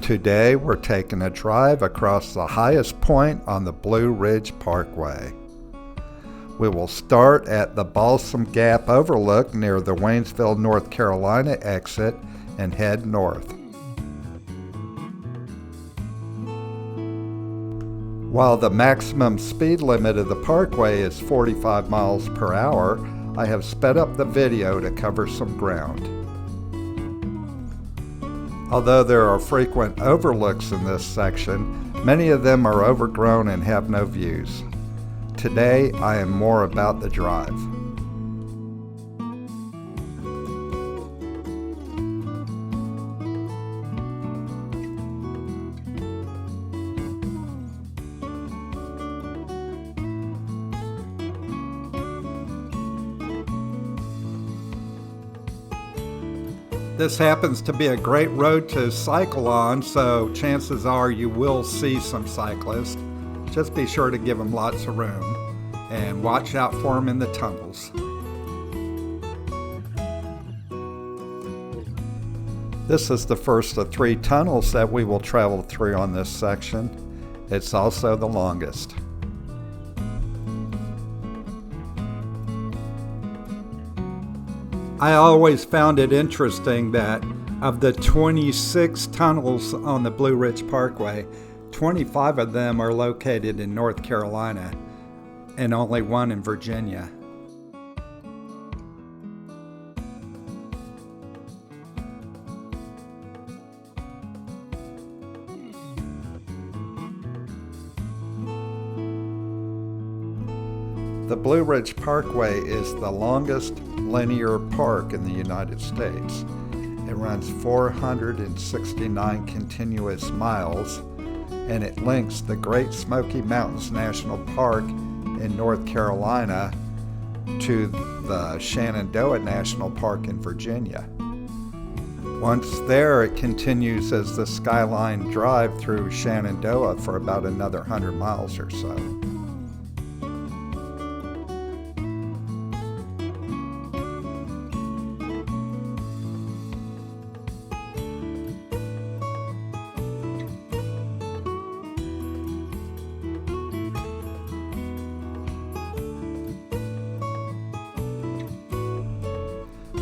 Today we're taking a drive across the highest point on the Blue Ridge Parkway. We will start at the Balsam Gap Overlook near the Waynesville, North Carolina exit and head north. While the maximum speed limit of the parkway is 45 miles per hour, I have sped up the video to cover some ground. Although there are frequent overlooks in this section, many of them are overgrown and have no views. Today, I am more about the drive. This happens to be a great road to cycle on, so chances are you will see some cyclists. Just be sure to give them lots of room and watch out for them in the tunnels. This is the first of 3 tunnels that we will travel through on this section. It's also the longest. I always found it interesting that of the 26 tunnels on the Blue Ridge Parkway, 25 of them are located in North Carolina and only 1 in Virginia. The Blue Ridge Parkway is the longest linear park in the United States. It runs 469 continuous miles, and it links the Great Smoky Mountains National Park in North Carolina to the Shenandoah National Park in Virginia. Once there, it continues as the Skyline Drive through Shenandoah for about another 100 miles or so.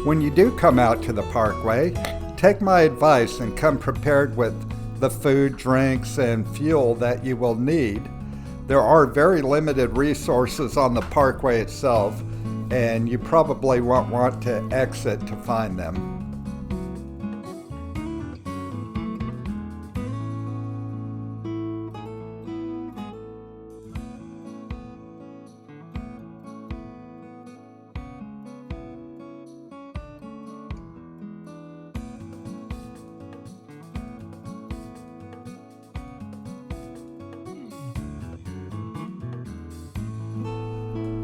When you do come out to the parkway, take my advice and come prepared with the food, drinks, and fuel that you will need. There are very limited resources on the parkway itself, and you probably won't want to exit to find them.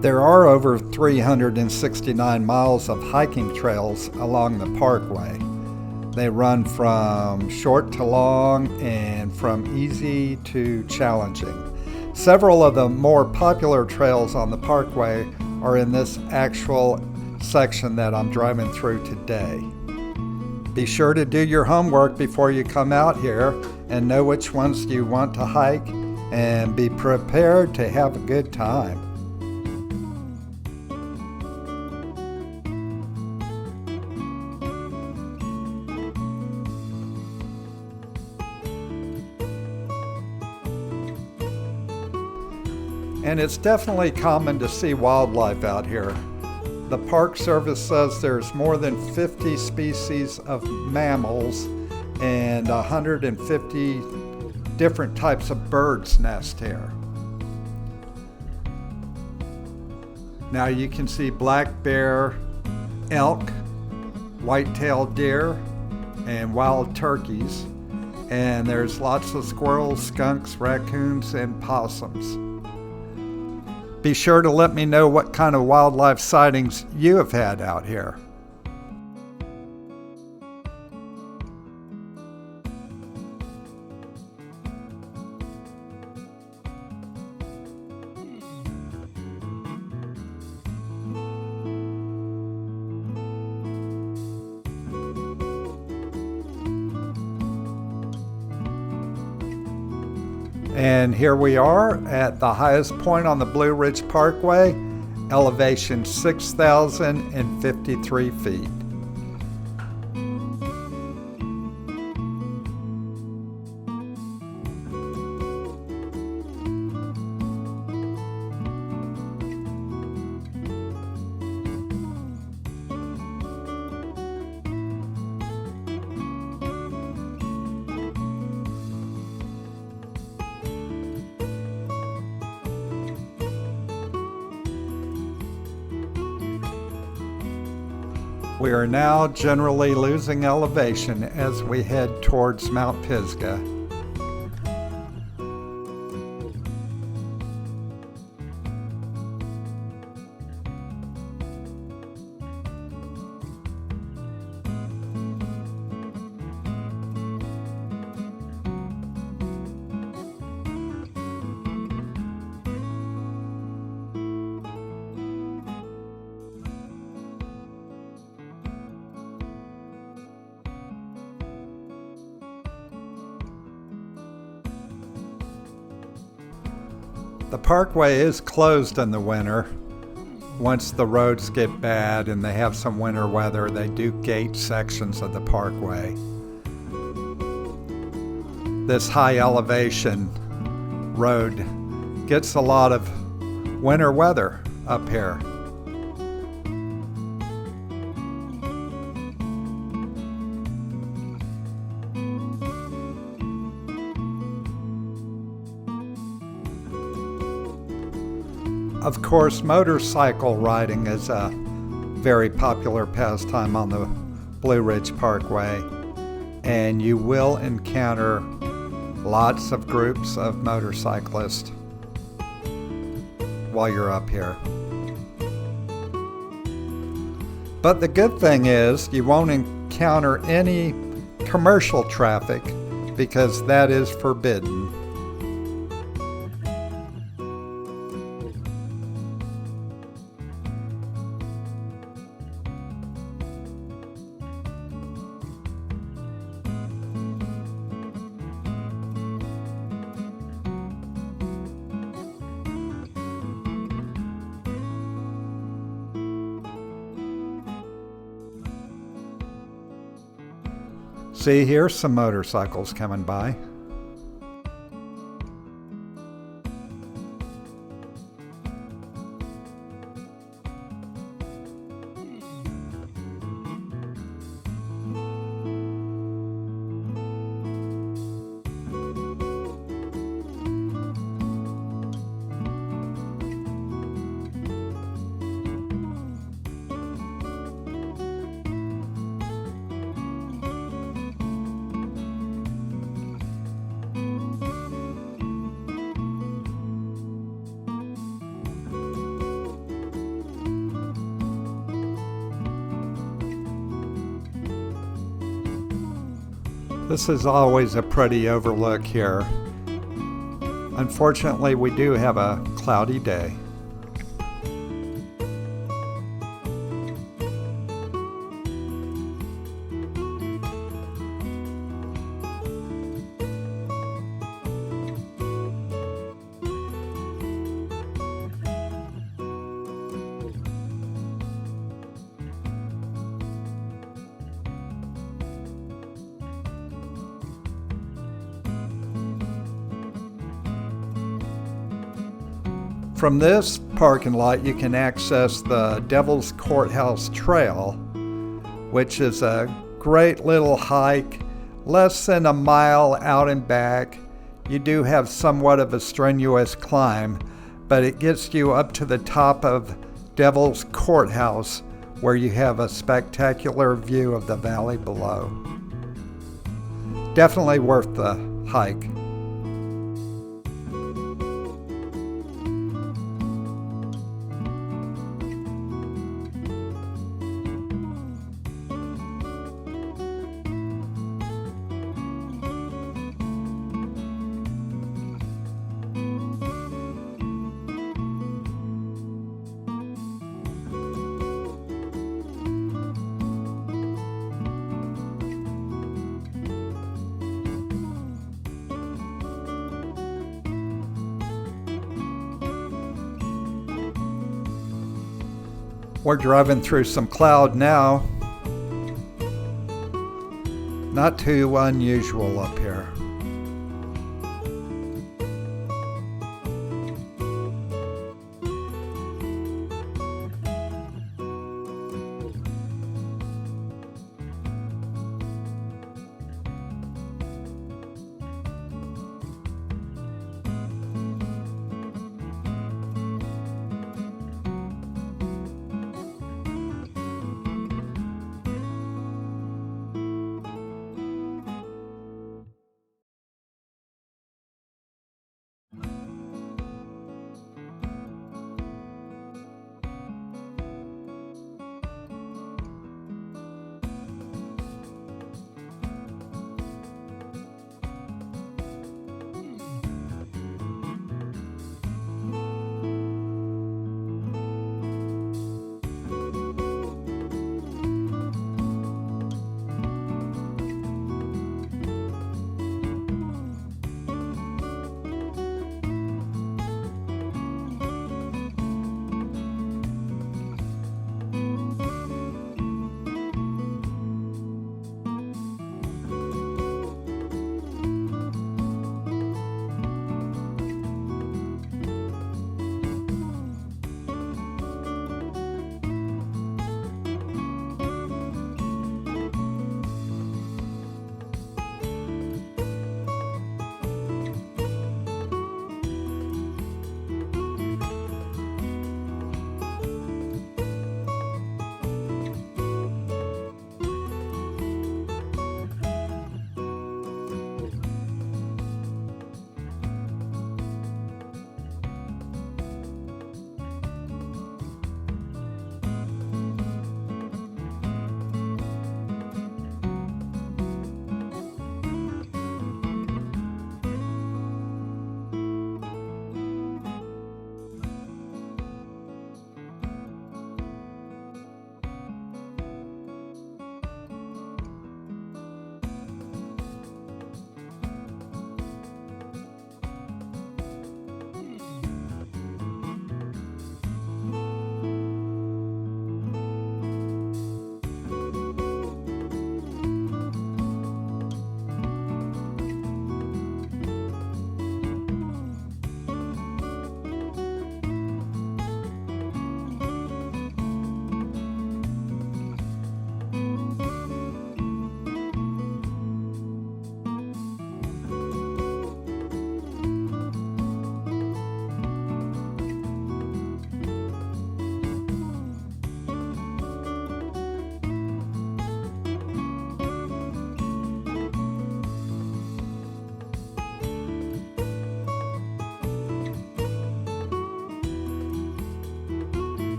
There are over 369 miles of hiking trails along the parkway. They run from short to long and from easy to challenging. Several of the more popular trails on the parkway are in this actual section that I'm driving through today. Be sure to do your homework before you come out here and know which ones you want to hike, and be prepared to have a good time. And it's definitely common to see wildlife out here. The Park Service says there's more than 50 species of mammals and 150 different types of birds nest here. Now you can see black bear, elk, white-tailed deer, and wild turkeys. And there's lots of squirrels, skunks, raccoons, and possums. Be sure to let me know what kind of wildlife sightings you have had out here. And here we are at the highest point on the Blue Ridge Parkway, elevation 6,053 feet. We are now generally losing elevation as we head towards Mount Pisgah. The parkway is closed in the winter. Once the roads get bad and they have some winter weather, they do gate sections of the parkway. This high elevation road gets a lot of winter weather up here. Of course, motorcycle riding is a very popular pastime on the Blue Ridge Parkway, and you will encounter lots of groups of motorcyclists while you're up here. But the good thing is you won't encounter any commercial traffic because that is forbidden. See, here's some motorcycles coming by. This is always a pretty overlook here. Unfortunately, we do have a cloudy day. From this parking lot, you can access the Devil's Courthouse Trail, which is a great little hike, less than a mile out and back. You do have somewhat of a strenuous climb, but it gets you up to the top of Devil's Courthouse, where you have a spectacular view of the valley below. Definitely worth the hike. We're driving through some cloud now. Not too unusual up here.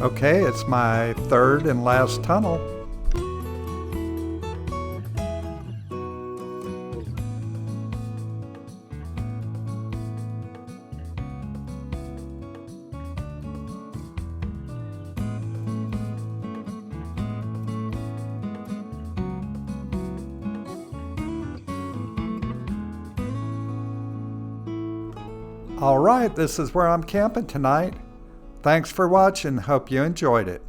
Okay, it's my third and last tunnel. All right, this is where I'm camping tonight. Thanks for watching. Hope you enjoyed it.